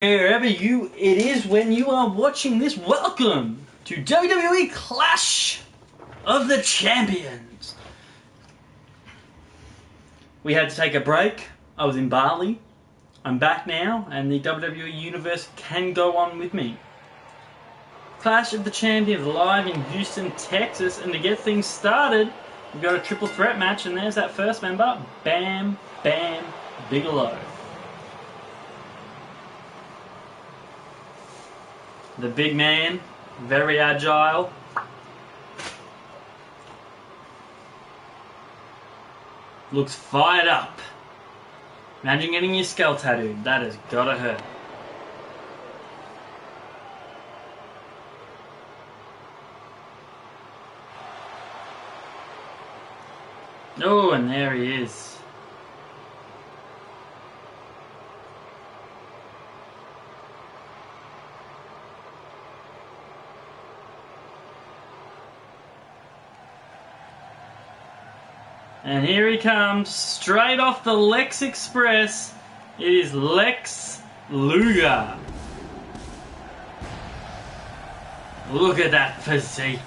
Wherever it is when you are watching this, welcome to WWE Clash of the Champions. We had to take a break. I was in Bali. I'm back now, and the WWE Universe can go on with me. Clash of the Champions live in Houston, Texas, and to get things started, we've got a triple threat match, and there's that first member, Bam Bam Bigelow. The big man, very agile. Looks fired up. Imagine getting your skull tattooed. That has gotta hurt. Oh, and there he is. And here he comes, straight off the Lex Express. It is Lex Luger. Look at that physique.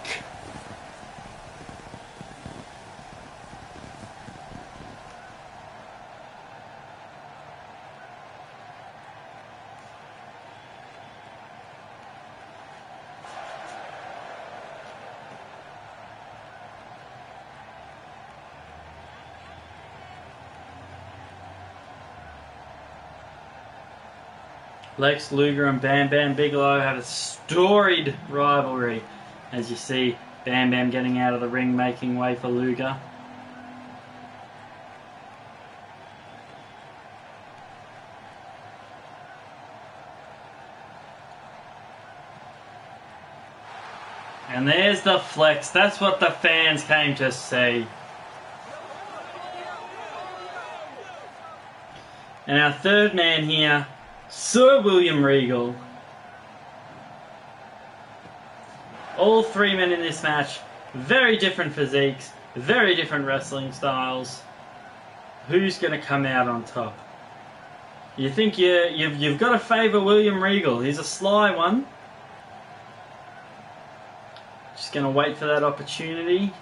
Lex Luger and Bam Bam Bigelow have a storied rivalry. As you see, Bam Bam getting out of the ring, making way for Luger. And there's the flex. That's what the fans came to see. And our third man here, Sir William Regal. All three men in this match, very different physiques, very different wrestling styles. Who's going to come out on top? You think you've got to favour William Regal. He's a sly one. Just going to wait for that opportunity.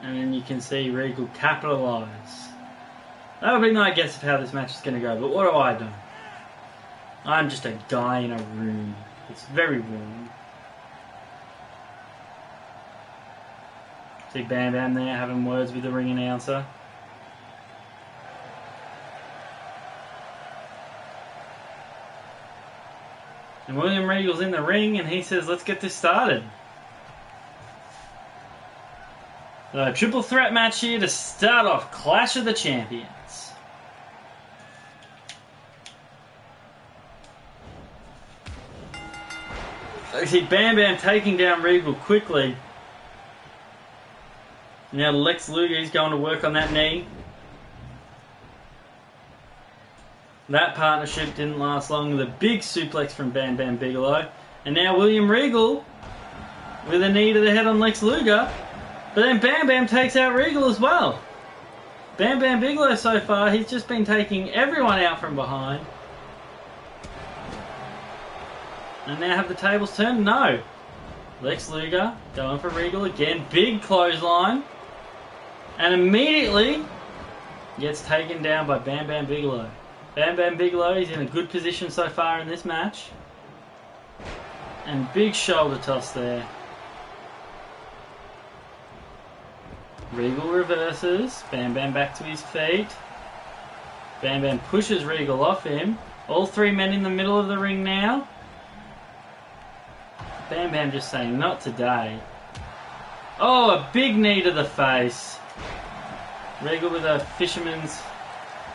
And then you can see Regal capitalise. That would be my guess of how this match is going to go, but what do I do? I'm just a guy in a room. It's very warm. See Bam Bam there having words with the ring announcer. And William Regal's in the ring and he says, let's get this started. The triple threat match here to start off Clash of the Champions. So you see Bam Bam taking down Regal quickly. Now Lex Luger is going to work on that knee. That partnership didn't last long with a big suplex from Bam Bam Bigelow. And now William Regal with a knee to the head on Lex Luger. But then Bam Bam takes out Regal as well. Bam Bam Bigelow so far, he's just been taking everyone out from behind. And now have the tables turned? No. Lex Luger going for Regal again. Big clothesline. And immediately gets taken down by Bam Bam Bigelow. Bam Bam Bigelow is in a good position so far in this match. And big shoulder toss there. Regal reverses. Bam Bam back to his feet. Bam Bam pushes Regal off him. All three men in the middle of the ring now. Bam Bam just saying, not today. Oh, a big knee to the face. Regal with a fisherman's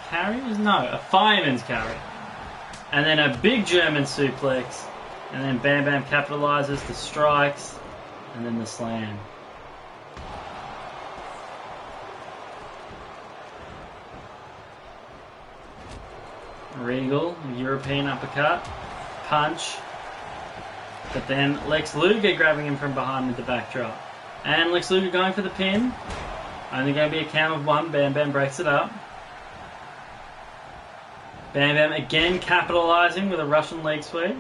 carry? No, a fireman's carry. And then a big German suplex. And then Bam Bam capitalizes the strikes. And then the slam. Regal, European uppercut, punch, but then Lex Luger grabbing him from behind with the backdrop. And Lex Luger going for the pin. Only going to be a count of one. Bam Bam breaks it up. Bam Bam again capitalizing with a Russian leg sweep.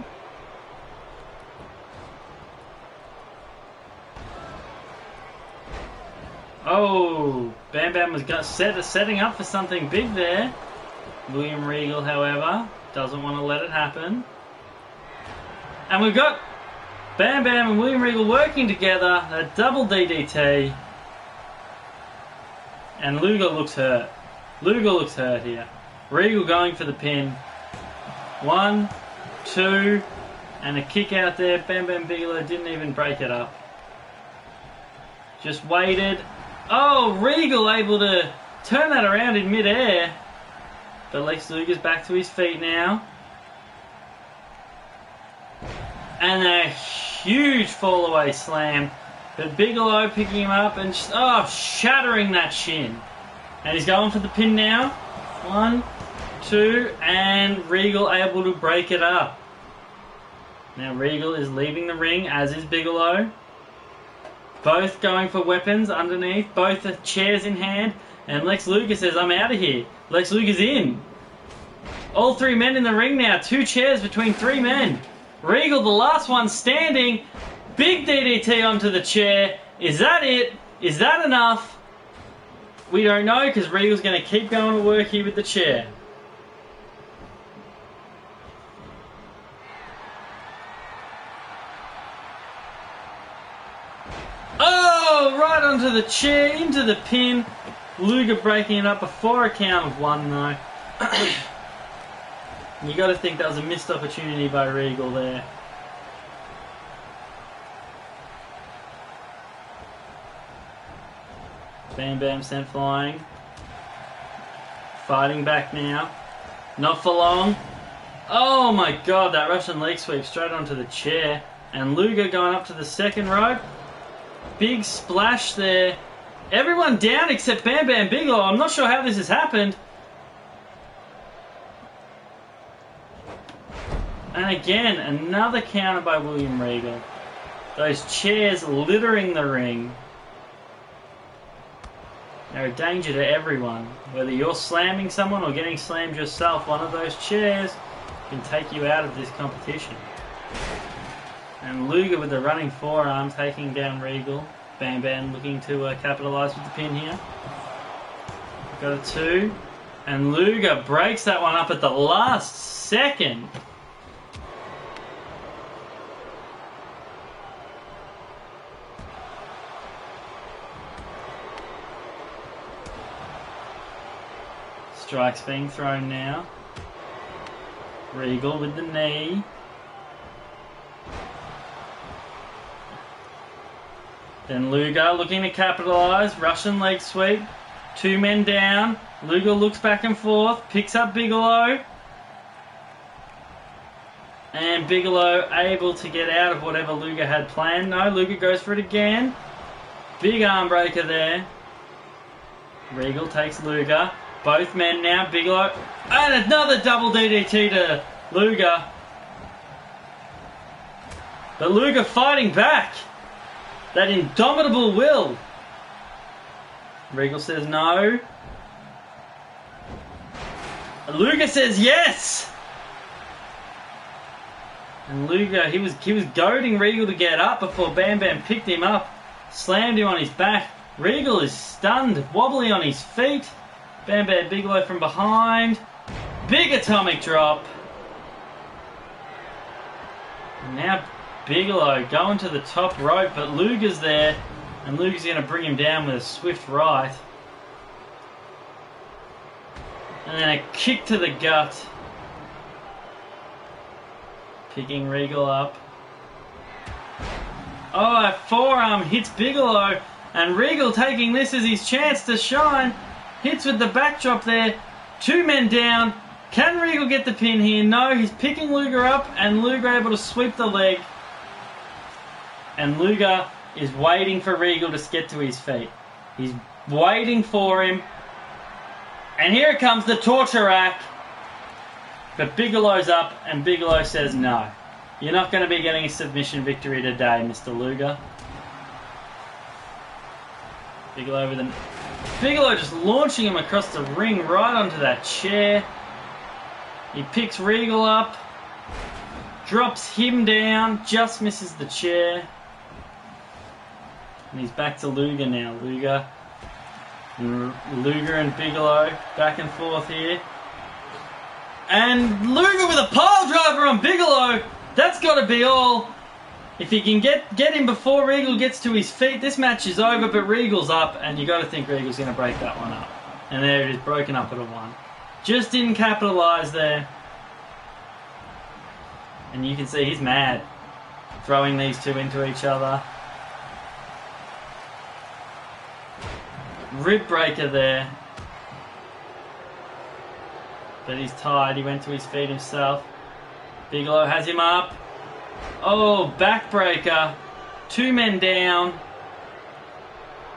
Oh, Bam Bam was setting up for something big there. William Regal, however, doesn't want to let it happen. And we've got Bam Bam and William Regal working together, a double DDT. And Luger looks hurt. Luger looks hurt here. Regal going for the pin. 1, 2, and a kick out there. Bam Bam Bigelow didn't even break it up. Just waited. Oh, Regal able to turn that around in midair. But Lex Luger's back to his feet now. And a huge fall away slam. But Bigelow picking him up and shattering that shin. And he's going for the pin now. 1, 2, and Regal able to break it up. Now Regal is leaving the ring, as is Bigelow. Both going for weapons underneath, both the chairs in hand, and Lex Luger says, I'm out of here. Lex Luger's in. All 3 men in the ring now, 2 chairs between 3 men. Regal, the last one standing. Big DDT onto the chair. Is that it? Is that enough? We don't know, because Regal's going to keep going to work here with the chair. Oh, right onto the chair, into the pin. Luger breaking it up before a count of 1, though. You got to think that was a missed opportunity by Regal there. Bam Bam sent flying. Fighting back now. Not for long. Oh my god, that Russian leg sweep straight onto the chair. And Luger going up to the second rope. Big splash there. Everyone down except Bam Bam Bigelow. I'm not sure how this has happened. And again, another counter by William Regal. Those chairs littering the ring. They're a danger to everyone. Whether you're slamming someone or getting slammed yourself, one of those chairs can take you out of this competition. And Luger with the running forearm taking down Regal. Bam Bam looking to capitalise with the pin here. Got a 2. And Luger breaks that one up at the last second. Strikes being thrown now. Regal with the knee. Then Luger looking to capitalise. Russian leg sweep. 2 men down. Luger looks back and forth. Picks up Bigelow. And Bigelow able to get out of whatever Luger had planned. No, Luger goes for it again. Big arm breaker there. Regal takes Luger. Both men now, Bigelow. And another double DDT to Luger. But Luger fighting back. That indomitable will. Regal says no. Luger says yes. And Luger, he was goading Regal to get up before Bam Bam picked him up, slammed him on his back. Regal is stunned, wobbly on his feet. Bam Bam Bigelow from behind. Big atomic drop. And now Bigelow going to the top rope, but Luger's there, and Luger's going to bring him down with a swift right. And then a kick to the gut. Picking Regal up. Oh, a forearm hits Bigelow, and Regal taking this as his chance to shine. Hits with the backdrop there. 2 men down. Can Regal get the pin here? No, he's picking Luger up, and Luger able to sweep the leg. And Luger is waiting for Regal to get to his feet. He's waiting for him. And here comes the torture rack. But Bigelow's up, and Bigelow says no. You're not going to be getting a submission victory today, Mr. Luger. Bigelow just launching him across the ring right onto that chair. He picks Regal up, drops him down, just misses the chair. And he's back to Luger now. Luger and Bigelow back and forth here. And Luger with a pile driver on Bigelow. That's got to be all. If he can get him before Regal gets to his feet, this match is over, but Regal's up, and you got to think Regal's going to break that one up. And there it is, broken up at a 1. Just didn't capitalise there. And you can see he's mad, throwing these two into each other. Rib breaker there. But he's tired, he went to his feet himself. Bigelow has him up. Oh, backbreaker. 2 men down.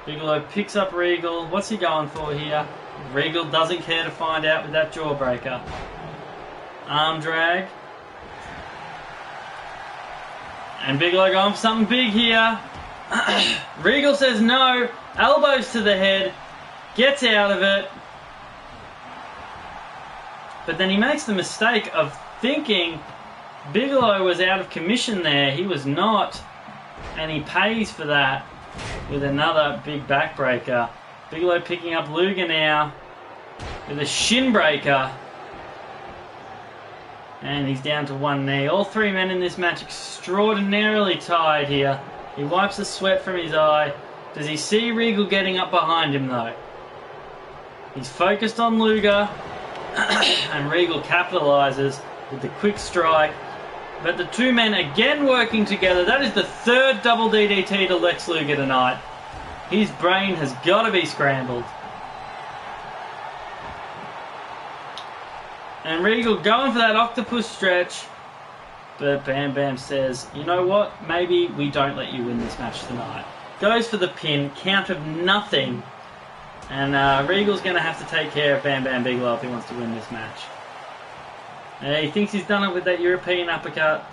Bigelow picks up Regal. What's he going for here? Regal doesn't care to find out with that jawbreaker. Arm drag. And Bigelow going for something big here. Regal says no. Elbows to the head. Gets out of it. But then he makes the mistake of thinking Bigelow was out of commission there. He was not. And he pays for that with another big backbreaker. Bigelow picking up Luger now with a shin breaker. And he's down to 1 knee. All 3 men in this match extraordinarily tired here. He wipes the sweat from his eye. Does he see Regal getting up behind him though? He's focused on Luger. And Regal capitalizes with the quick strike. But the 2 men again working together. That is the 3rd double DDT to Lex Luger tonight. His brain has got to be scrambled. And Regal going for that octopus stretch. But Bam Bam says, you know what? Maybe we don't let you win this match tonight. Goes for the pin. Count of nothing. And Regal's going to have to take care of Bam Bam Bigelow if he wants to win this match. He thinks he's done it with that European uppercut.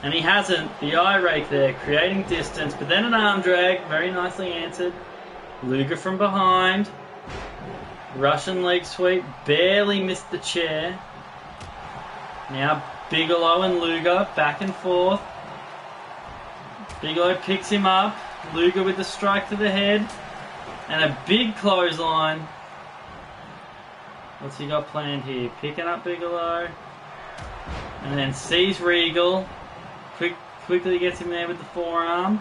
And he hasn't. The eye rake there, creating distance. But then an arm drag, very nicely answered. Luger from behind. Russian leg sweep, barely missed the chair. Now Bigelow and Luger, back and forth. Bigelow picks him up. Luger with the strike to the head. And a big clothesline. What's he got planned here? Picking up Bigelow. And then sees Regal. Quickly gets him there with the forearm.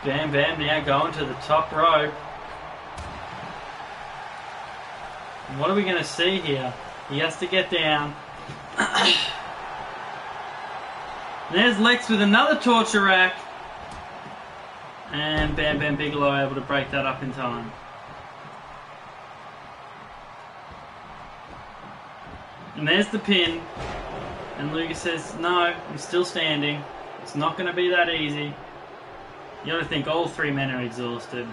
Bam Bam now going to the top rope. And what are we going to see here? He has to get down. There's Lex with another torture rack. And Bam Bam Bigelow able to break that up in time. And there's the pin. And Luger says, no, I'm still standing. It's not going to be that easy. You got to think all 3 men are exhausted.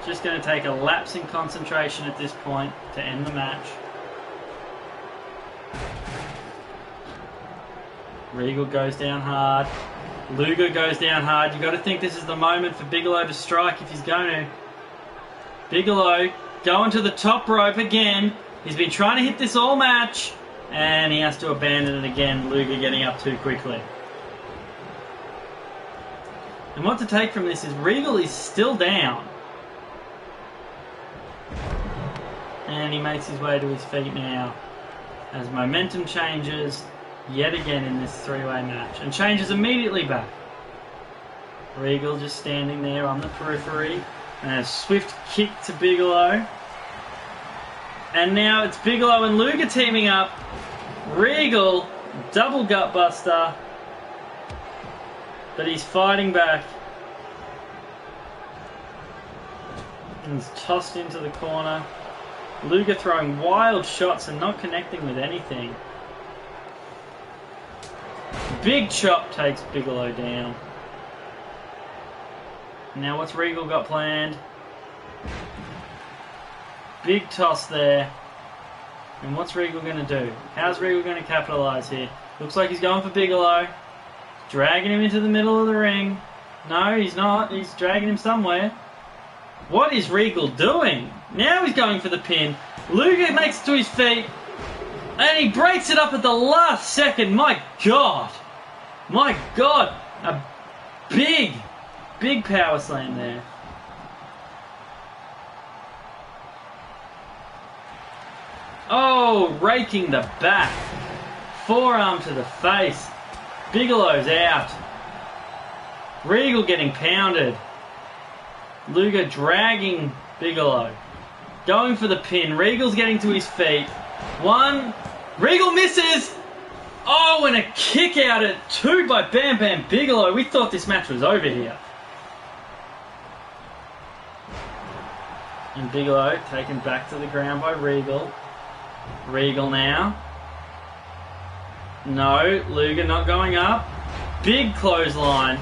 Just going to take a lapse in concentration at this point to end the match. Regal goes down hard. Luger goes down hard. You got to think this is the moment for Bigelow to strike if he's going to. Bigelow going to the top rope again. He's been trying to hit this all match. And he has to abandon it again. Luger getting up too quickly. And what to take from this is Regal is still down. And he makes his way to his feet now. As momentum changes yet again in this 3-way match. And changes immediately back. Regal just standing there on the periphery. And a swift kick to Bigelow. And now it's Bigelow and Luger teaming up. Regal, double gut buster. But he's fighting back. And he's tossed into the corner. Luger throwing wild shots and not connecting with anything. Big chop takes Bigelow down. Now what's Regal got planned? Big toss there. And what's Regal going to do? How's Regal going to capitalise here? Looks like he's going for Bigelow. Dragging him into the middle of the ring. No, he's not. He's dragging him somewhere. What is Regal doing? Now he's going for the pin. Luger makes it to his feet. And he breaks it up at the last second. My God. My God. A big power slam there. Oh, raking the back. Forearm to the face. Bigelow's out. Regal getting pounded. Luger dragging Bigelow. Going for the pin. Regal's getting to his feet. One. Regal misses. Oh, and a kick out at 2 by Bam Bam Bigelow. We thought this match was over here. And Bigelow taken back to the ground by Regal. Regal now. No, Luger not going up. Big clothesline.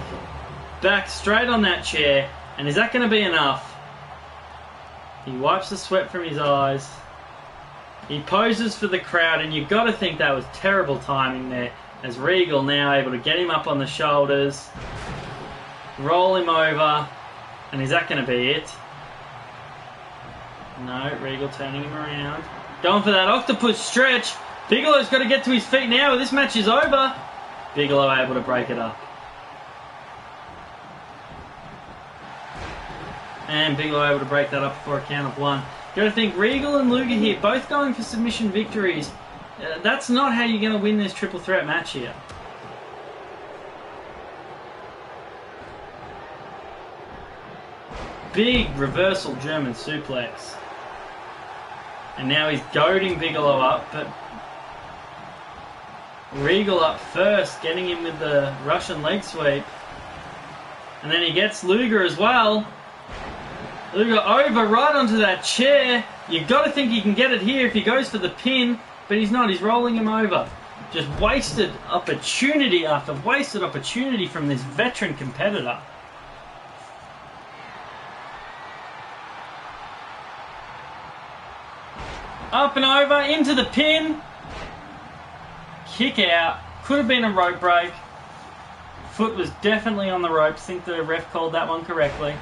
Back straight on that chair. And is that going to be enough? He wipes the sweat from his eyes. He poses for the crowd, and you've got to think that was terrible timing there, as Regal now able to get him up on the shoulders, roll him over, and is that going to be it? No, Regal turning him around. Going for that octopus stretch. Bigelow's got to get to his feet now, or this match is over. Bigelow able to break it up. And Bigelow able to break that up for a count of 1. You got to think Regal and Luger here, both going for submission victories. That's not how you're going to win this triple threat match here. Big reversal German suplex. And now he's goading Bigelow up, but Regal up first, getting him with the Russian leg sweep. And then he gets Luger as well. Luger over right onto that chair. You've got to think he can get it here if he goes for the pin, but he's not. He's rolling him over. Just wasted opportunity after wasted opportunity from this veteran competitor. Up and over, into the pin. Kick out. Could have been a rope break. Foot was definitely on the ropes. I think the ref called that one correctly.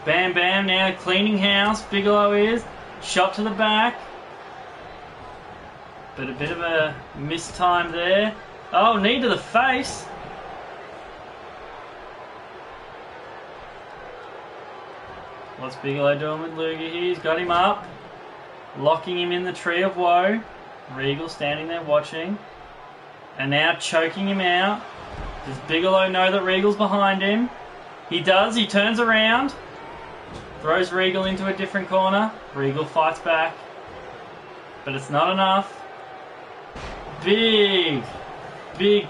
Bam Bam now cleaning house. Bigelow is. Shot to the back. But a bit of a mistime there. Oh, knee to the face. What's Bigelow doing with Luger here? He's got him up. Locking him in the tree of woe. Regal standing there watching. And now choking him out. Does Bigelow know that Regal's behind him? He does. He turns around. Throws Regal into a different corner. Regal fights back. But it's not enough. Big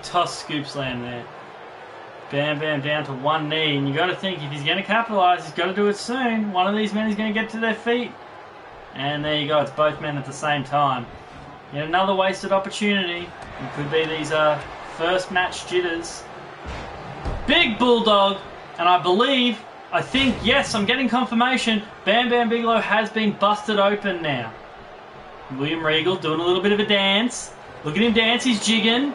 toss scoop slam there. Bam Bam down to one knee. And you got to think, if he's going to capitalise, he's got to do it soon. One of these men is going to get to their feet. And there you go. It's both men at the same time. Yet another wasted opportunity. It could be these first match jitters. Big bulldog. And I think, yes, I'm getting confirmation. Bam Bam Bigelow has been busted open now. William Regal doing a little bit of a dance. Look at him dance, he's jigging.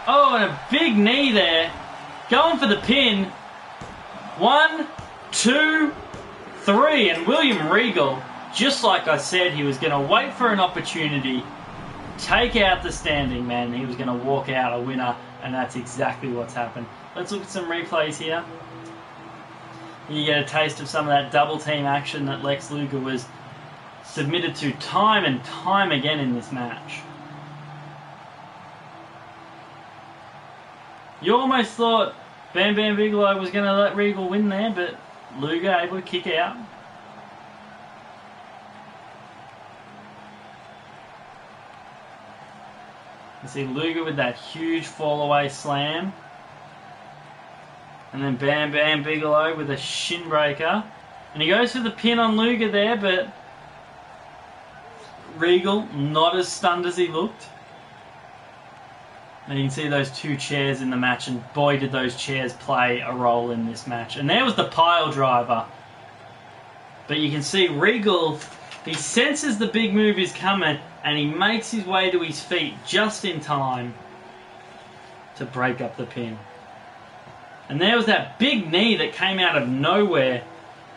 Oh, and a big knee there. Going for the pin. 1, 2, 3. And William Regal, just like I said, he was going to wait for an opportunity, take out the standing man. He was going to walk out a winner, and that's exactly what's happened. Let's look at some replays here. You get a taste of some of that double team action that Lex Luger was submitted to time and time again in this match. You almost thought Bam Bam Bigelow was going to let Regal win there, but Luger able to kick out. You see Luger with that huge fall away slam. And then Bam Bam Bigelow with a shin breaker. And he goes for the pin on Luger there, but Regal not as stunned as he looked. And you can see those two chairs in the match, and boy did those chairs play a role in this match. And there was the pile driver. But you can see Regal, he senses the big move is coming, and he makes his way to his feet just in time to break up the pin. And there was that big knee that came out of nowhere.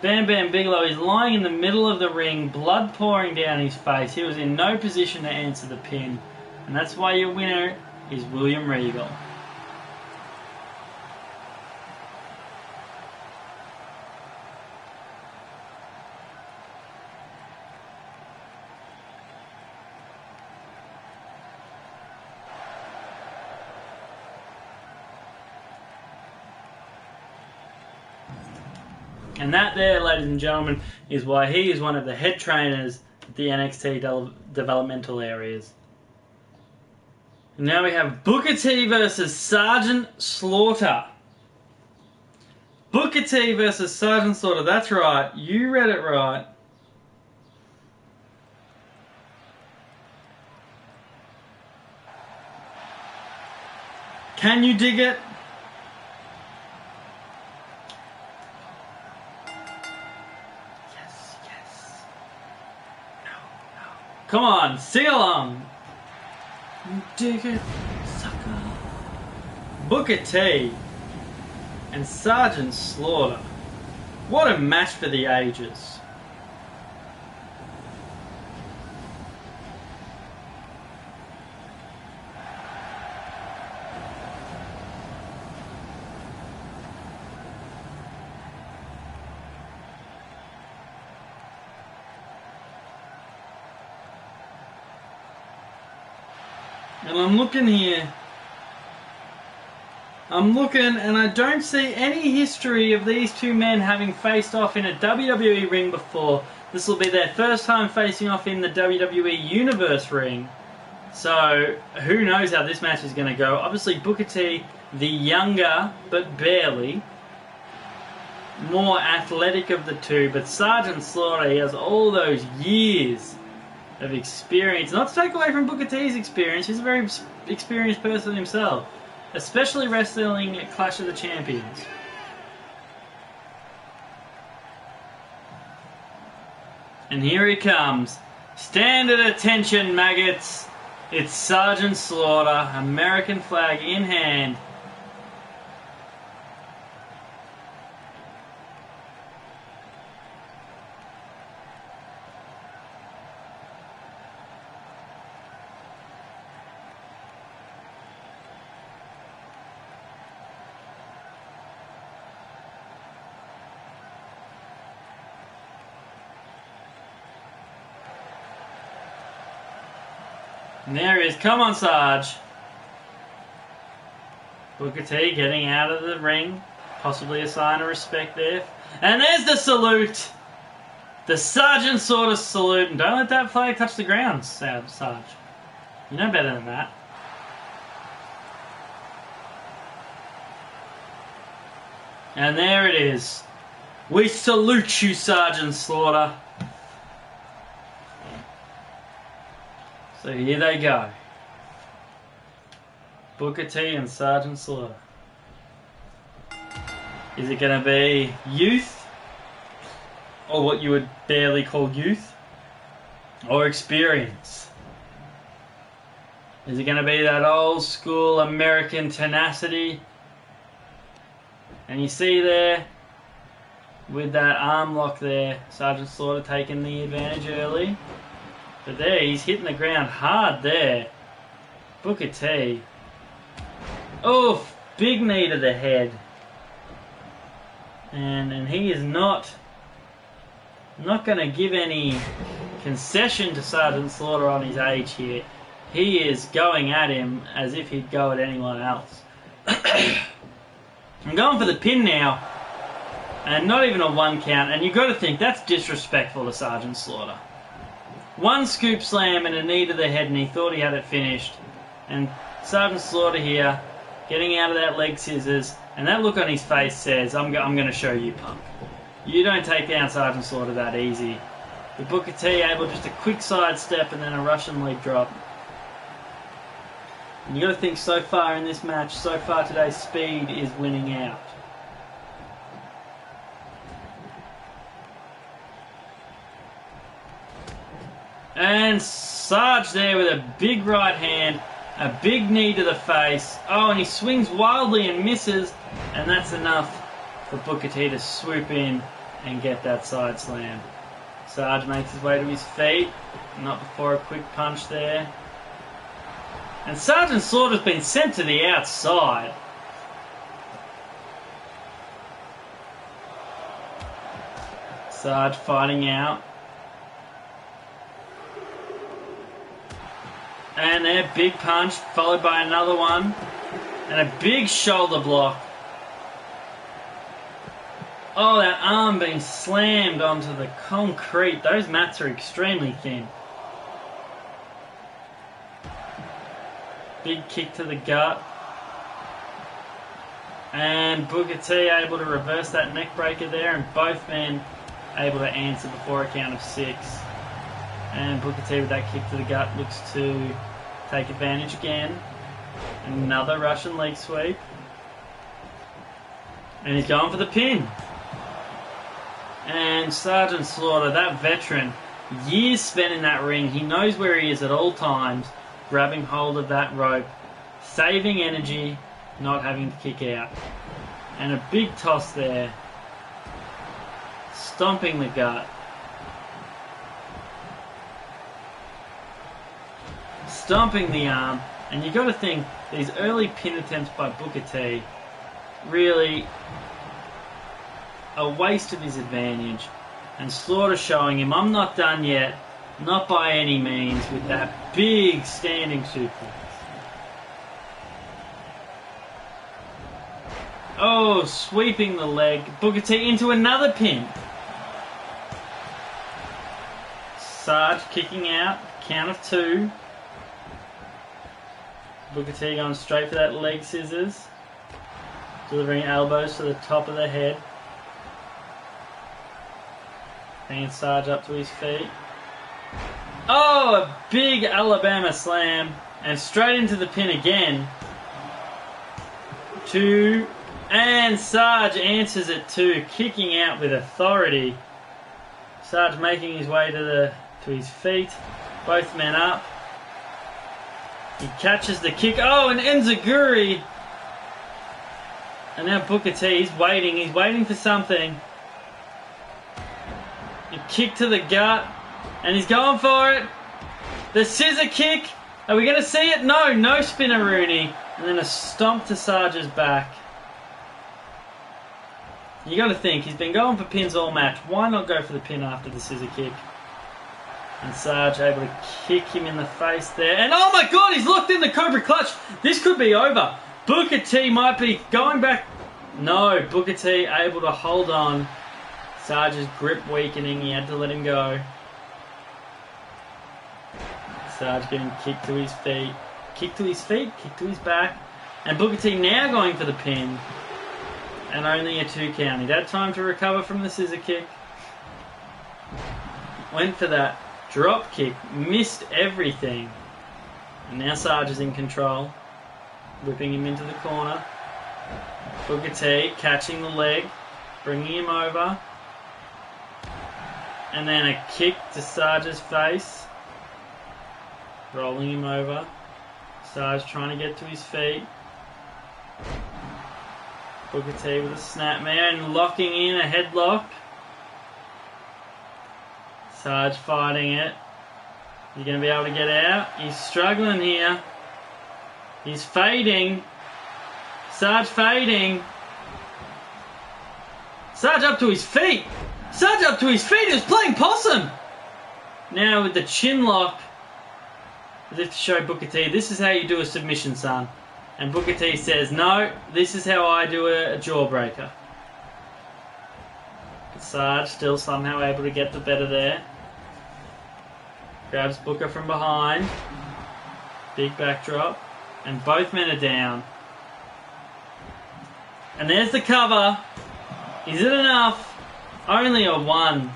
Bam Bam Bigelow is lying in the middle of the ring, blood pouring down his face. He was in no position to answer the pin. And that's why your winner is William Regal. And that there, ladies and gentlemen, is why he is one of the head trainers at the NXT developmental areas. And now we have Booker T versus Sergeant Slaughter. Booker T versus Sergeant Slaughter, that's right, you read it right. Can you dig it? Come on, sing along. You dig it, sucker. Booker T and Sergeant Slaughter. What a match for the ages. And I'm looking here. I'm looking and I don't see any history of these two men having faced off in a WWE ring before. This will be their first time facing off in the WWE Universe ring. So, who knows how this match is going to go. Obviously, Booker T, the younger, but barely, more athletic of the two. But Sergeant Slaughter, he has all those years of experience. Not to take away from Booker T's experience, he's a very experienced person himself, especially wrestling at Clash of the Champions. And here he comes. Stand at attention, maggots. It's Sergeant Slaughter, American flag in hand. And there he is. Come on, Sarge. Booker T getting out of the ring. Possibly a sign of respect there. And there's the salute. The Sergeant Slaughter salute. And don't let that flag touch the ground, Sarge. You know better than that. And there it is. We salute you, Sergeant Slaughter. So here they go. Booker T and Sergeant Slaughter. Is it going to be youth? Or what you would barely call youth? Or experience? Is it going to be that old school American tenacity? And you see there, with that arm lock there, Sergeant Slaughter taking the advantage early. But there, he's hitting the ground hard there. Booker T. Oof! Big knee to the head. And he is not going to give any concession to Sergeant Slaughter on his age here. He is going at him as if he'd go at anyone else. I'm going for the pin now. And not even a 1 count. And you've got to think, that's disrespectful to Sergeant Slaughter. 1 scoop slam and a knee to the head, and he thought he had it finished. And Sergeant Slaughter here, getting out of that leg scissors, and that look on his face says, I'm going to show you, punk. You don't take down Sergeant Slaughter that easy. But Booker T able just a quick sidestep and then a Russian leg drop. And you got to think, so far in this match, so far today, speed is winning out. And Sarge there with a big right hand, a big knee to the face. Oh, and he swings wildly and misses. And that's enough for Booker T to swoop in and get that side slam. Sarge makes his way to his feet. Not before a quick punch there. And Sergeant Slaughter's been sent to the outside. Sarge fighting out. And there, big punch, followed by another one. And a big shoulder block. Oh, that arm being slammed onto the concrete. Those mats are extremely thin. Big kick to the gut. And Booker T able to reverse that neck breaker there, and both men able to answer before a count of 6. And Booker T with that kick to the gut looks to take advantage again. Another Russian leg sweep. And he's going for the pin. And Sergeant Slaughter, that veteran, years spent in that ring, he knows where he is at all times, grabbing hold of that rope, saving energy, not having to kick out. And a big toss there, stomping the gut. Stomping the arm, and you got to think, these early pin attempts by Booker T, really a waste of his advantage, and Slaughter showing him, I'm not done yet, not by any means, with that big standing suplex. Oh, sweeping the leg, Booker T into another pin. Sarge kicking out, count of 2. Booker T going straight for that leg scissors, delivering elbows to the top of the head. Bringing Sarge up to his feet. Oh, a big Alabama slam. And straight into the pin again. 2. And Sarge answers it too, kicking out with authority. Sarge making his way to his feet. Both men up. He catches the kick. Oh, and Enziguri. And now Booker T, he's waiting for something. A kick to the gut, and he's going for it. The scissor kick. Are we going to see it? No, no spinneroonie. And then a stomp to Sarge's back. You got to think, he's been going for pins all match. Why not go for the pin after the scissor kick? And Sarge able to kick him in the face there. And oh my God, he's locked in the Cobra Clutch. This could be over. Booker T might be going back. No, Booker T able to hold on. Sarge's grip weakening, he had to let him go. Sarge getting kicked to his feet. Kick to his feet, kick to his back. And Booker T now going for the pin. And only a 2 count. He'd had time to recover from the scissor kick. Went for that drop kick, missed everything. And now Sarge is in control. Whipping him into the corner. Booker T catching the leg, bringing him over. And then a kick to Sarge's face. Rolling him over. Sarge trying to get to his feet. Booker T with a snapmare and locking in a headlock. Sarge fighting it. He's going to be able to get out. He's struggling here. He's fading. Sarge fading. Sarge up to his feet. Sarge up to his feet. He was playing possum. Now with the chin lock, as if to show Booker T, this is how you do a submission, son. And Booker T says, no, this is how I do a jawbreaker. But Sarge still somehow able to get the better there. Grabs Booker from behind. Big backdrop. And both men are down. And there's the cover. Is it enough? Only a 1.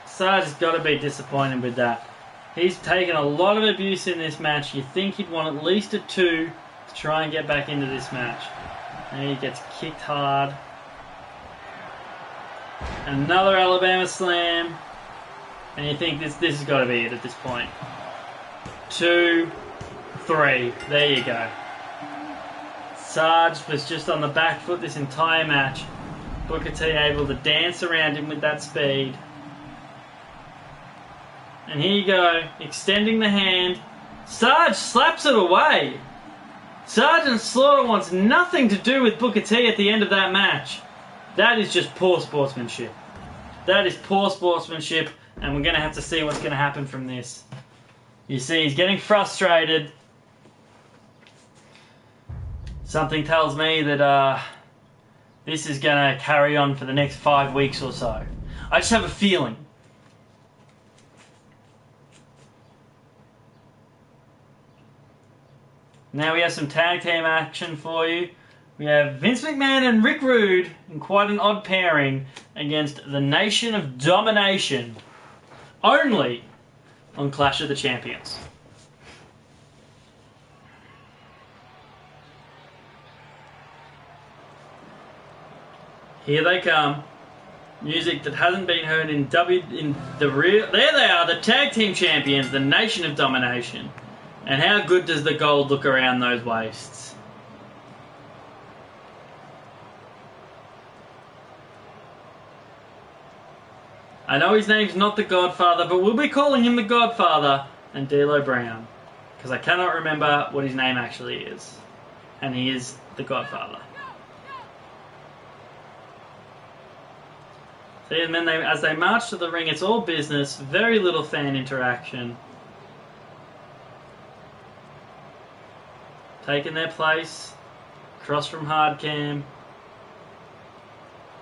Sarge has got to be disappointed with that. He's taken a lot of abuse in this match. You think he'd want at least a 2 to try and get back into this match. And he gets kicked hard. Another Alabama slam. And you think this has got to be it at this point. 2, 3. There you go. Sarge was just on the back foot this entire match. Booker T able to dance around him with that speed. And here you go, extending the hand. Sarge slaps it away. Sergeant Slaughter wants nothing to do with Booker T at the end of that match. That is just poor sportsmanship. That is poor sportsmanship, and we're going to have to see what's going to happen from this. You see, he's getting frustrated. Something tells me that this is going to carry on for the next 5 weeks or so. I just have a feeling. Now we have some tag team action for you. We have Vince McMahon and Rick Rude in quite an odd pairing against the Nation of Domination. Only on Clash of the Champions. Here they come. Music that hasn't been heard in the real. There they are, the tag team champions, the Nation of Domination. And how good does the gold look around those waists? I know his name's not the Godfather, but we'll be calling him the Godfather and D'Lo Brown. Because I cannot remember what his name actually is. And he is the Godfather. See, and then as they march to the ring, it's all business, very little fan interaction. Taking their place, across from Hardcam.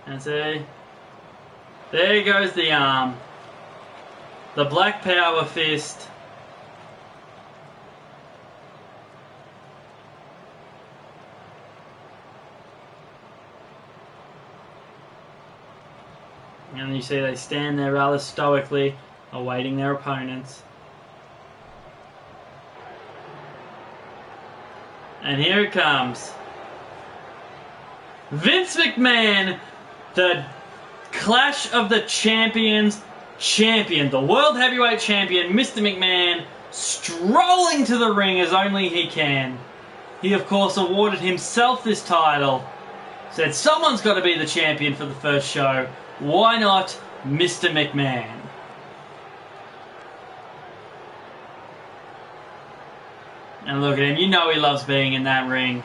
And see, there goes the arm. The Black Power Fist. And you see they stand there rather stoically, awaiting their opponents. And here it comes. Vince McMahon, the Clash of the Champions champion, the World Heavyweight Champion, Mr. McMahon, strolling to the ring as only he can. He, of course, awarded himself this title. Said someone's got to be the champion for the first show. Why not Mr. McMahon? And look at him, you know he loves being in that ring.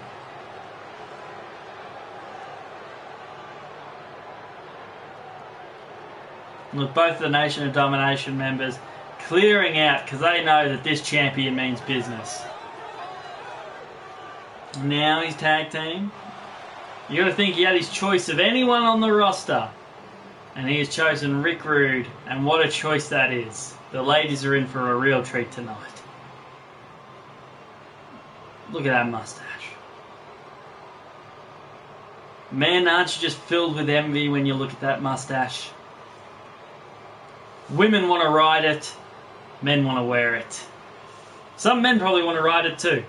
Look, both the Nation of Domination members clearing out because they know that this champion means business. Now he's tag team. You got to think he had his choice of anyone on the roster. And he has chosen Rick Rude. And what a choice that is. The ladies are in for a real treat tonight. Look at that mustache. Man, aren't you just filled with envy when you look at that mustache? Women want to ride it. Men want to wear it. Some men probably want to ride it too.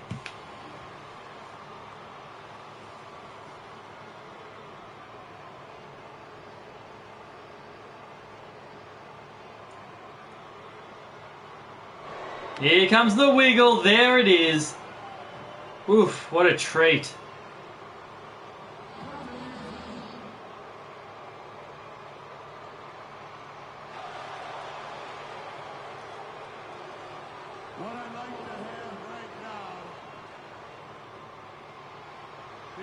Here comes the wiggle. There it is. Oof, what a treat. What I'd like to have right now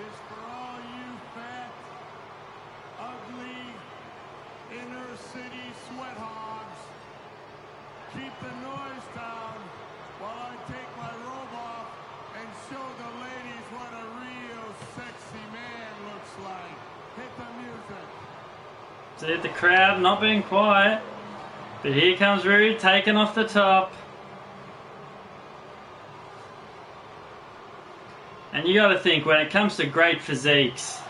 is for all you fat, ugly, inner city sweat hogs, keep the noise down while I take my robe off and show the ladies what a real sexy man looks like. Hit the music. See the crowd not being quiet. But here comes Rude taking off the top. And you gotta think, when it comes to great physiques,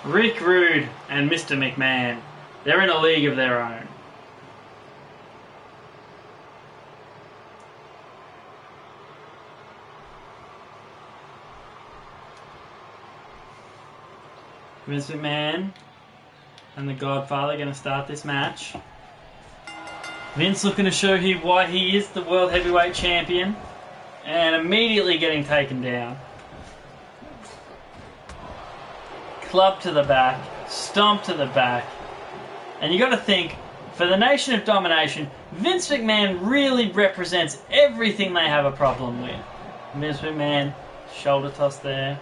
Rick Rude and Mr. McMahon, they're in a league of their own. Vince McMahon and the Godfather are going to start this match. Vince looking to show you why he is the World Heavyweight Champion, and immediately getting taken down. club to the back, stomp to the back. And you got to think, for the Nation of Domination, Vince McMahon really represents everything they have a problem with. Vince McMahon, shoulder toss there.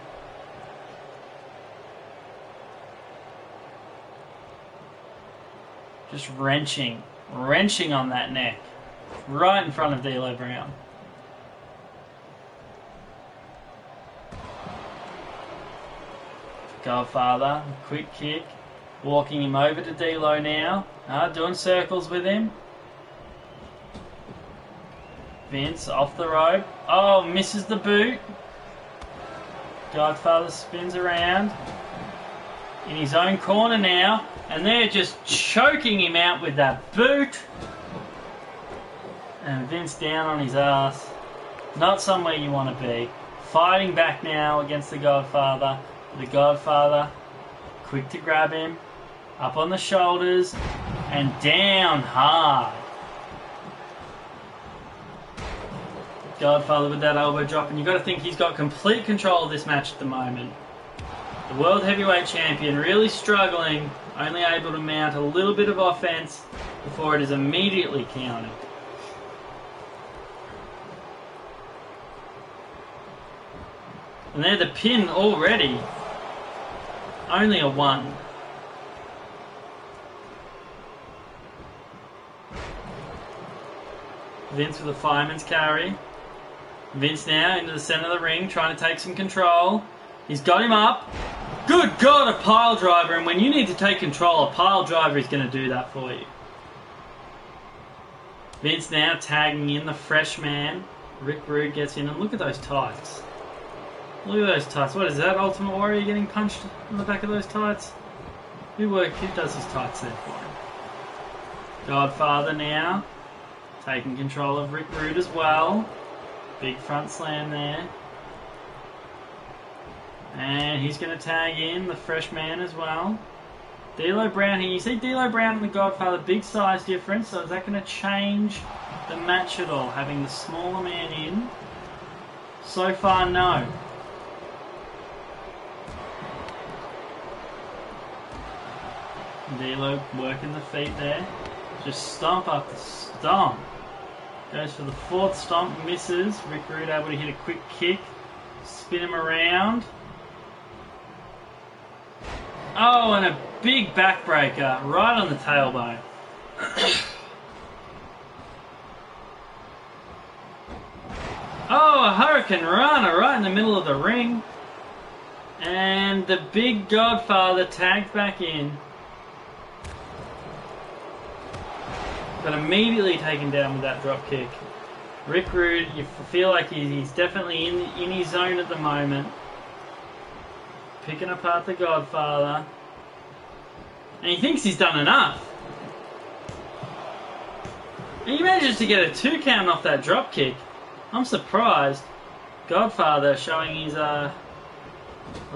Just wrenching on that neck. Right in front of D'Lo Brown. Godfather, quick kick. Walking him over to D'Lo now. Doing circles with him. Vince off the rope. Oh, misses the boot. Godfather spins around. In his own corner now. And they're just choking him out with that boot. And Vince down on his ass. Not somewhere you want to be. Fighting back now against the Godfather. The Godfather, quick to grab him. Up on the shoulders. And down hard. Godfather with that elbow drop. And you've got to think he's got complete control of this match at the moment. The World Heavyweight Champion really struggling. Only able to mount a little bit of offense before it is immediately countered. And they're the pin already. Only a 1. Vince with a fireman's carry. Vince now into the center of the ring, trying to take some control. He's got him up. Good God, a pile driver. And when you need to take control, a pile driver is going to do that for you. Vince now tagging in the fresh man. Rick Rude gets in, and look at those tights. Look at those tights. What is that? Ultimate Warrior getting punched on the back of those tights? Who does his tights there for him? Godfather now. Taking control of Rick Rude as well. Big front slam there. And he's going to tag in the fresh man as well. D'Lo Brown here. You see D'Lo Brown and the Godfather, big size difference. So is that going to change the match at all? Having the smaller man in? So far, no. D'Lo working the feet there. Just stomp after stomp. Goes for the 4th stomp, misses. Rick Rude able to hit a quick kick. Spin him around. Oh, and a big backbreaker right on the tailbone. Oh, a Hurricane Rana right in the middle of the ring. And the big Godfather tagged back in. But immediately taken down with that drop kick. Rick Rude, you feel like he's definitely in his zone at the moment. Picking apart the Godfather. And he thinks he's done enough. And he manages to get a 2 count off that drop kick. I'm surprised. Godfather showing he's a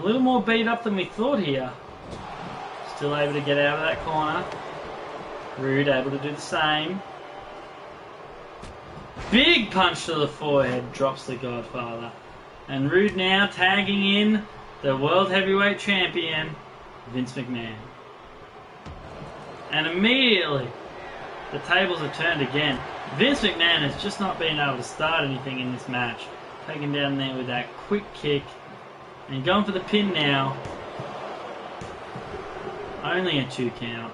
little more beat up than we thought here. Still able to get out of that corner. Rude able to do the same. Big punch to the forehead, drops the Godfather. And Rude now tagging in the World Heavyweight Champion, Vince McMahon. And immediately, the tables have turned again. Vince McMahon has just not been able to start anything in this match. Taken down there with that quick kick. And going for the pin now. Only a 2 count.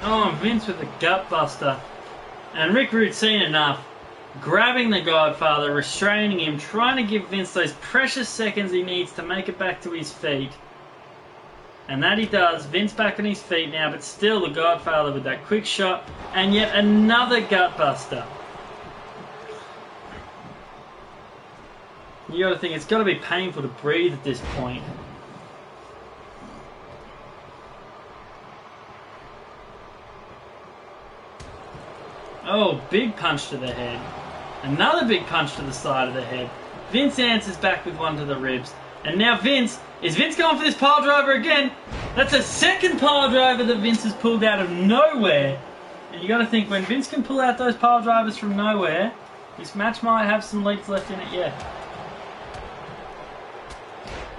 Oh, and Vince with the gut buster. And Rick Rude seen enough. Grabbing the Godfather, restraining him, trying to give Vince those precious seconds he needs to make it back to his feet. And that he does. Vince back on his feet now, but still the Godfather with that quick shot. And yet another gut buster. You gotta think, it's gotta be painful to breathe at this point. Oh, big punch to the head. Another big punch to the side of the head. Vince answers back with one to the ribs. And now Vince, is Vince going for this pile driver again? That's a second pile driver that Vince has pulled out of nowhere. And you got to think, when Vince can pull out those pile drivers from nowhere, this match might have some legs left in it yet.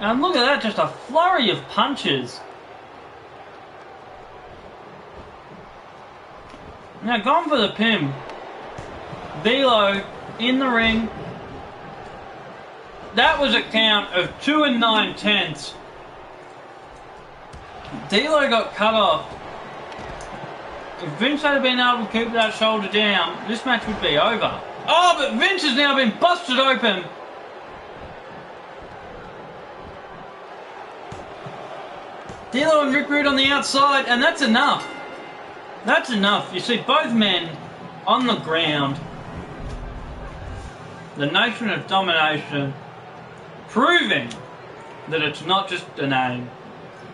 And look at that, just a flurry of punches. Now gone for the pin. Bigelow in the ring. That was a count of 2 9/10. D'Lo got cut off. If Vince had been able to keep that shoulder down, this match would be over. Oh, but Vince has now been busted open. D'Lo and Rick Rude on the outside, and that's enough. That's enough. You see both men on the ground. The nation of domination proving that it's not just a name,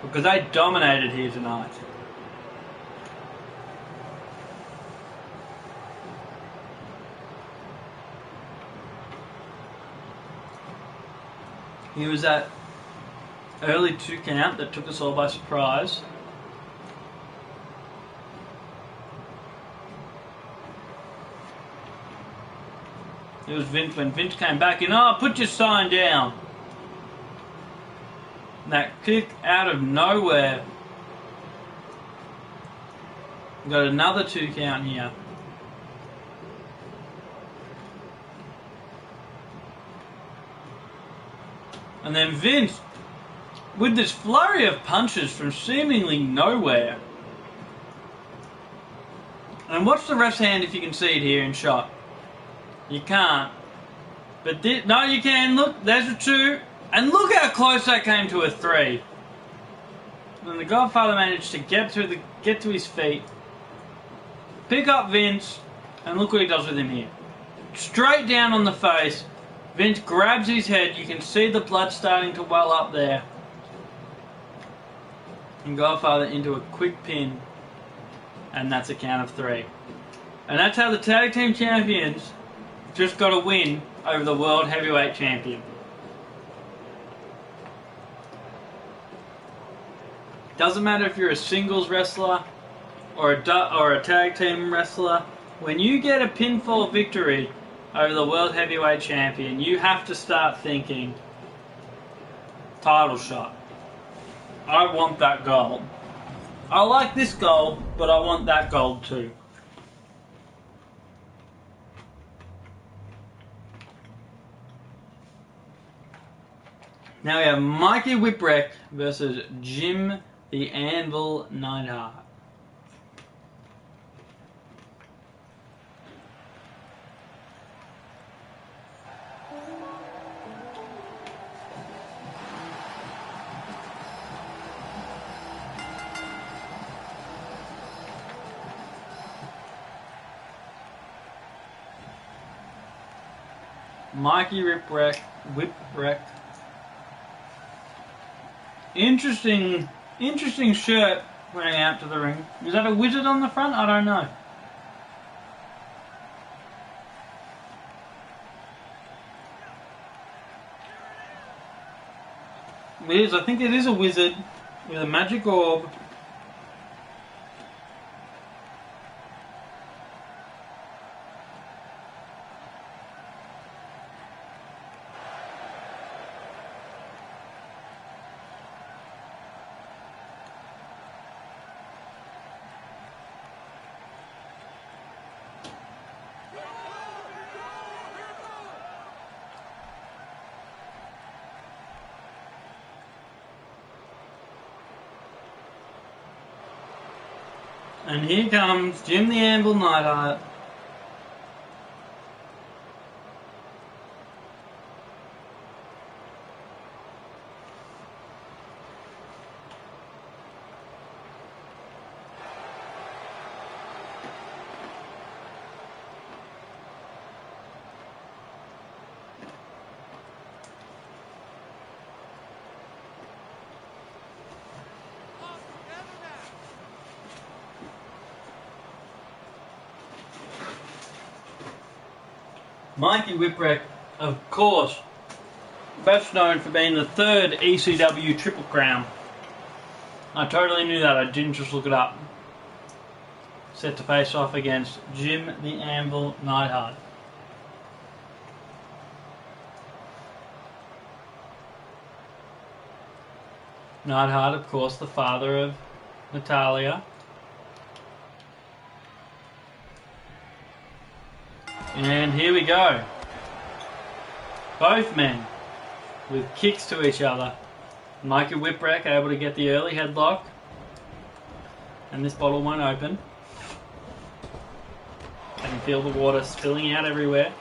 because they dominated here tonight. He was that early 2 count that took us all by surprise. It was Vince when Vince came back in. Oh, put your sign down. That kick out of nowhere. Got another 2 count here. And then Vince, with this flurry of punches from seemingly nowhere. And watch the ref's hand if you can see it here in shot. You can't. But no, you can. Look, there's a 2. And look how close that came to a 3. And the Godfather managed to get to his feet, pick up Vince, and look what he does with him here. Straight down on the face. Vince grabs his head. You can see the blood starting to well up there. And Godfather into a quick pin. And that's a count of 3. And that's how the tag team champions just got a win over the World Heavyweight Champion. Doesn't matter if you're a singles wrestler or a tag team wrestler. When you get a pinfall victory over the World Heavyweight Champion, you have to start thinking, title shot. I want that gold. I like this gold, but I want that gold too. Now we have Mikey Whipwreck versus Jim the Anvil Neidhart. Mikey Whipwreck. Interesting shirt wearing out to the ring. Is that a wizard on the front? I don't know. It is. I think it is a wizard with a magic orb. And here comes Jim the Anvil Neidhart. Mikey Whipwreck, of course, best known for being the 3rd ECW Triple Crown. I totally knew that, I didn't just look it up. Set to face off against Jim the Anvil Neidhart. Neidhart, of course, the father of Natalia. And here we go. Both men with kicks to each other. Mikey Whipwreck able to get the early headlock. And this bottle won't open. I can feel the water spilling out everywhere.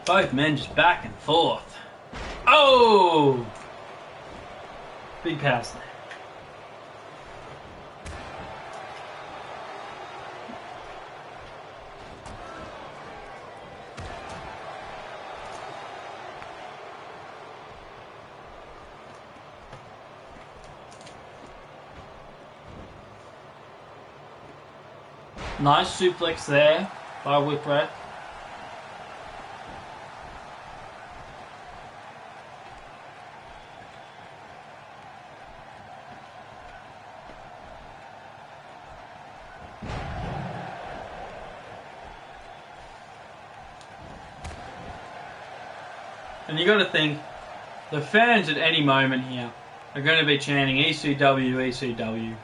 Both men just back and forth. Oh! Big pass there. Nice suplex there by Whipwreck. And you got to think, the fans at any moment here are going to be chanting ECW, ECW.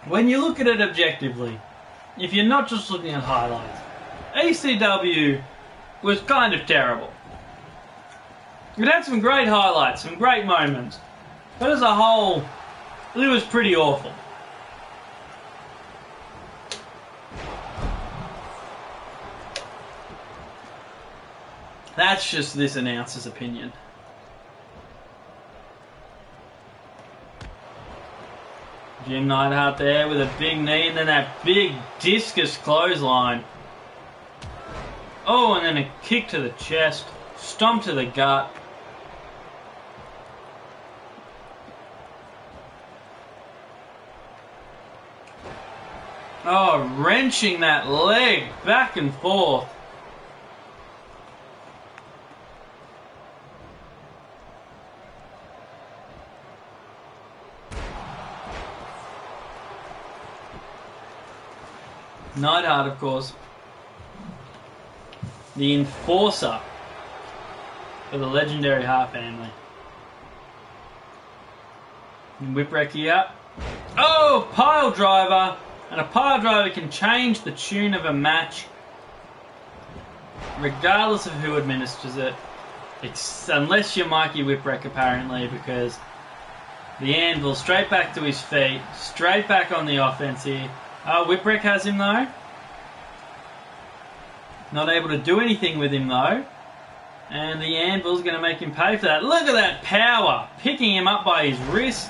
When you look at it objectively, if you're not just looking at highlights, ECW was kind of terrible. It had some great highlights, some great moments, but as a whole, it was pretty awful. That's just this announcer's opinion. Jim Neidhart there with a big knee and then that big discus clothesline. Oh, and then a kick to the chest, stomp to the gut. Oh, wrenching that leg back and forth. Neidhart, of course, the enforcer for the legendary Hart family. And Whipwreck here. Oh, pile driver. And a pile driver can change the tune of a match regardless of who administers it. Unless you're Mikey Whipwreck, apparently, because the Anvil straight back to his feet, straight back on the offense here. Whipwreck has him though. Not able to do anything with him though. And the Anvil's going to make him pay for that. Look at that power! Picking him up by his wrist.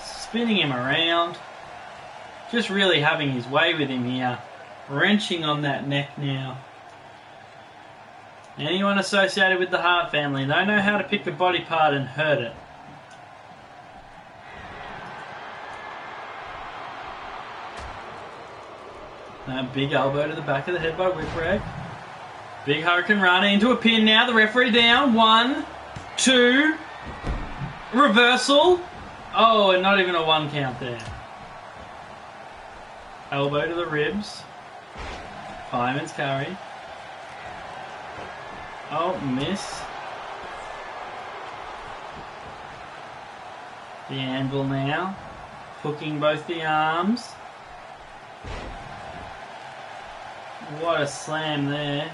Spinning him around. Just really having his way with him here. Wrenching on that neck now. Anyone associated with the Hart family, they know how to pick a body part and hurt it. That big elbow to the back of the head by Whipwreck. Big Hurricane Rana into a pin now. The referee down. 1, 2. Reversal. Oh, and not even a 1 count there. Elbow to the ribs. Fireman's carry. Oh, miss. The Anvil now. Hooking both the arms. What a slam there.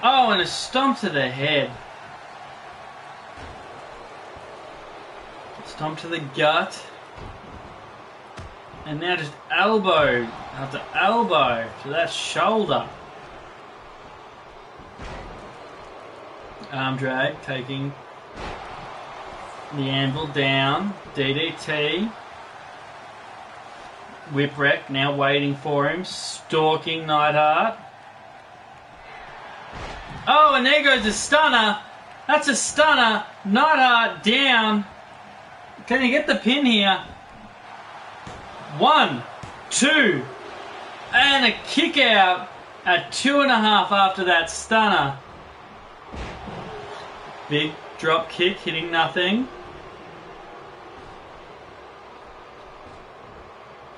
Oh, and a stomp to the head. Stomp to the gut. And now just elbow after elbow to that shoulder. Arm drag taking the Anvil down. DDT. Whipwreck now waiting for him, stalking Neidhart. Oh, and there goes a stunner. That's a stunner. Neidhart down. Can he get the pin here? 1, 2, and a kick out at 2.5 after that stunner. Big drop kick hitting nothing.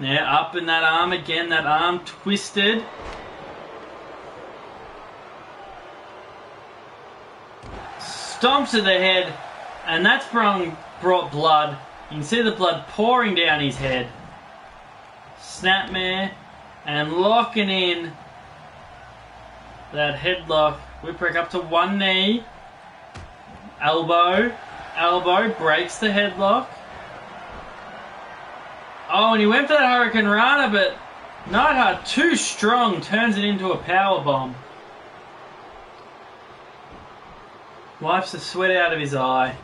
Yeah, up in that arm again, that arm twisted. stomps to the head, and that's brought blood. You can see the blood pouring down his head. Snapmare, and locking in that headlock. Whipwreck up to one knee. Elbow, breaks the headlock. Oh, and he went for that Hurricane Rana, but Neidhart, too strong, turns it into a powerbomb. Wipes the sweat out of his eye.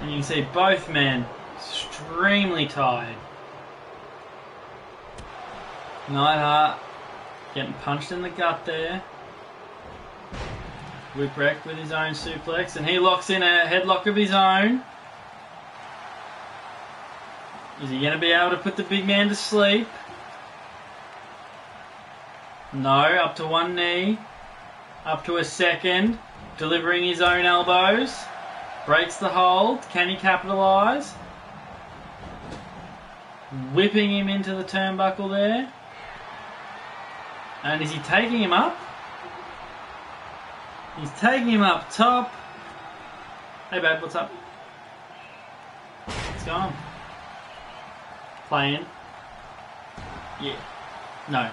And you can see both men extremely tired. Neidhart getting punched in the gut there. Whipwreck with his own suplex, and he locks in a headlock of his own. Is he going to be able to put the big man to sleep? No, up to one knee. Up to a second. Delivering his own elbows. Breaks the hold. Can he capitalise? Whipping him into the turnbuckle there. And is he taking him up? He's taking him up top. Hey babe, what's up? What's going on? Playing? Yeah. No.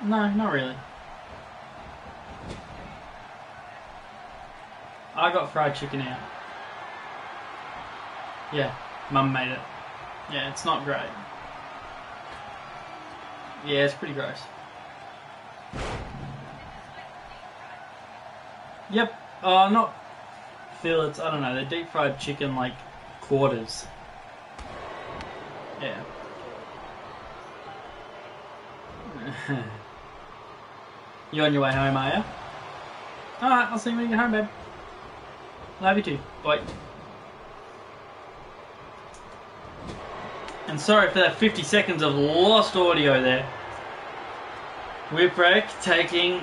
No, not really. I got fried chicken out. Yeah, Mum made it. Yeah, it's not great. Yeah, it's pretty gross. Yep. Not fillets. I don't know. They're deep fried chicken like quarters. Yeah. You on your way home, are you? Alright, I'll see you when you get home, babe. Love you too. Bye. And sorry for that 50 seconds of lost audio there. Whipwreck taking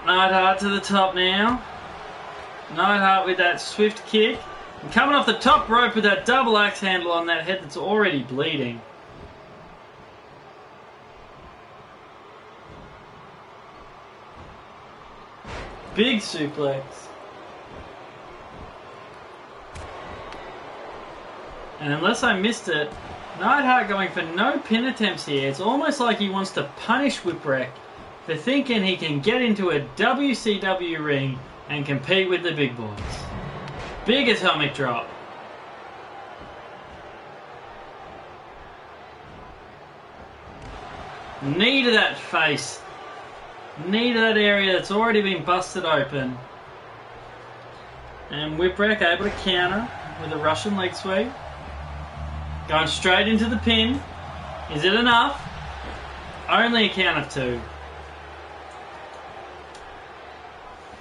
Neidhart to the top now. Neidhart with that swift kick. And coming off the top rope with that double axe handle on that head that's already bleeding. Big suplex. And unless I missed it, Neidhart going for no pin attempts here. It's almost like he wants to punish Whipwreck for thinking he can get into a WCW ring and compete with the big boys. Big atomic drop. Knee to that face. Knee to that area that's already been busted open. And Whipwreck able to counter with a Russian leg sweep. Going straight into the pin. Is it enough? Only a count of two.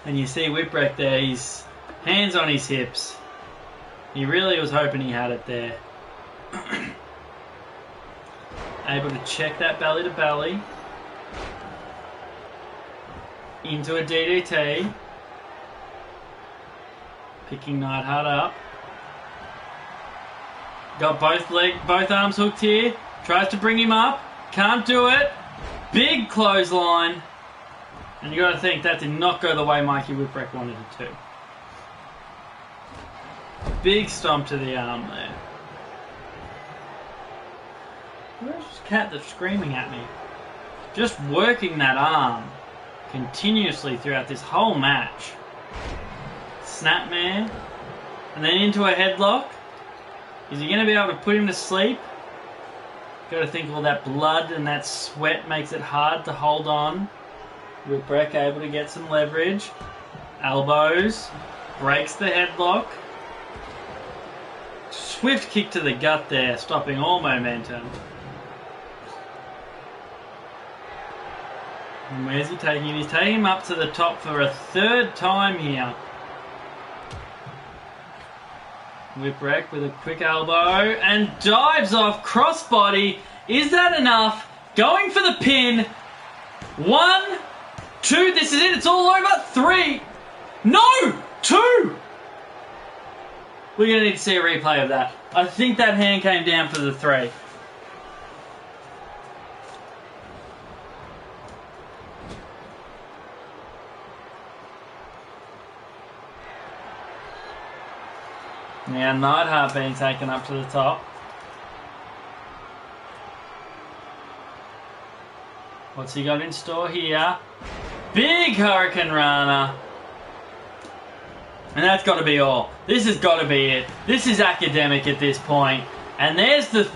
And you see Whipwreck there, he's hands on his hips. He really was hoping he had it there. Able to check that belly to belly. Into a DDT. Picking Neidhart up. Got both arms hooked here. Tries to bring him up. Can't do it. Big clothesline. And you got to think that did not go the way Mikey Whipwreck wanted it to. Big stomp to the arm there. Where's this cat that's screaming at me? Just working that arm continuously throughout this whole match. Snapmare. And then into a headlock. Is he going to be able to put him to sleep? Got to think all that blood and that sweat makes it hard to hold on. Whipwreck able to get some leverage. Elbows. Breaks the headlock. Swift kick to the gut there, stopping all momentum. And where's he taking him? He's taking him up to the top for a third time here. Whipwreck with a quick elbow and dives off crossbody. Is that enough? Going for the pin. 1, 2. This is it. It's all over. 3. No! 2. We're going to need to see a replay of that. I think that hand came down for the 3. Now Neidhart being taken up to the top. What's he got in store here? Big Hurricane Rana. And that's got to be all. This has got to be it. This is academic at this point. And there's the...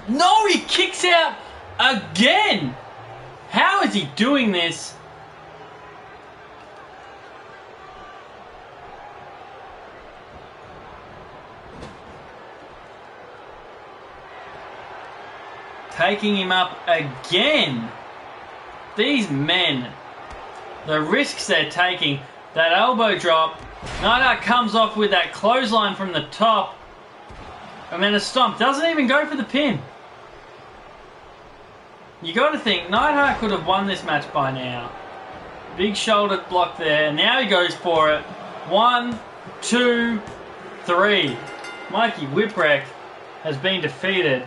No, he kicks out again. How is he doing this? Taking him up again. These men, the risks they're taking, that elbow drop, Neidhart comes off with that clothesline from the top, and then a stomp, doesn't even go for the pin. You got to think, Neidhart could have won this match by now. Big shoulder block there, now he goes for it. 1, 2, 3. Mikey Whipwreck has been defeated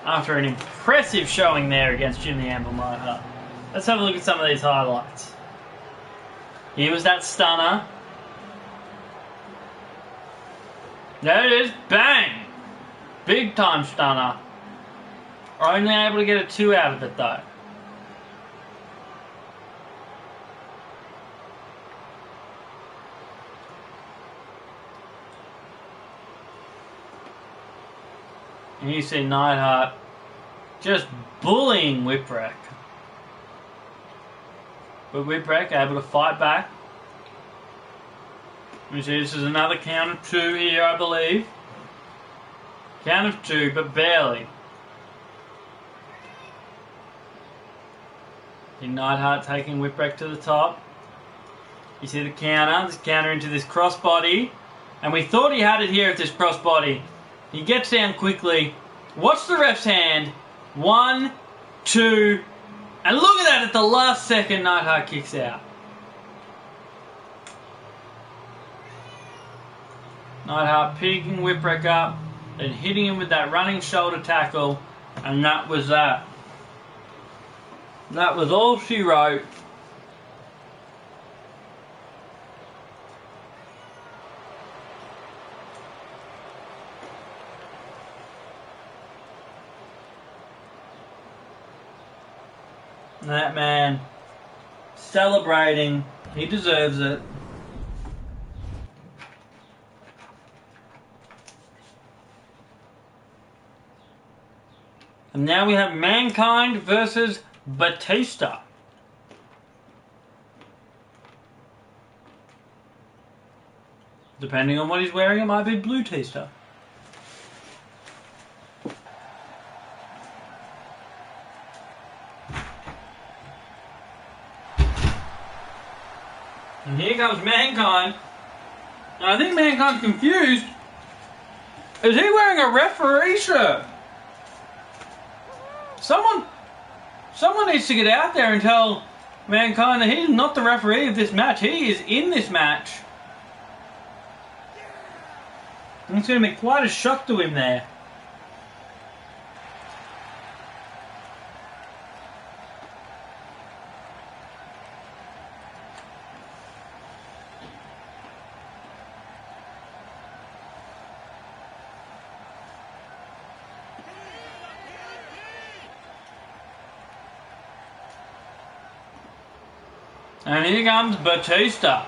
after an impressive showing there against Jim the Anvil Neidhart. Let's have a look at some of these highlights. Here was that stunner. There it is. Bang! Big time stunner. Only able to get a 2 out of it though. And you see Neidhart just bullying Whipwreck. But Whipwreck able to fight back. You see this is another count of 2 here, I believe. Count of 2, but barely. See Neidhart taking Whipwreck to the top. You see the counter, this counter into this crossbody. And we thought he had it here at this crossbody. He gets down quickly. Watch the ref's hand. 1, 2, and look at that, at the last second, Neidhart kicks out. Neidhart picking Whipwreck up and hitting him with that running shoulder tackle, and that was that. That was all she wrote. That man celebrating. He deserves it. And now we have Mankind versus Batista. Depending on what he's wearing, it might be Blue Tista. And here comes Mankind. And I think Mankind's confused. Is he wearing a referee shirt? Someone needs to get out there and tell Mankind that he's not the referee of this match. He is in this match. And it's going to be quite a shock to him there. And here comes Batista.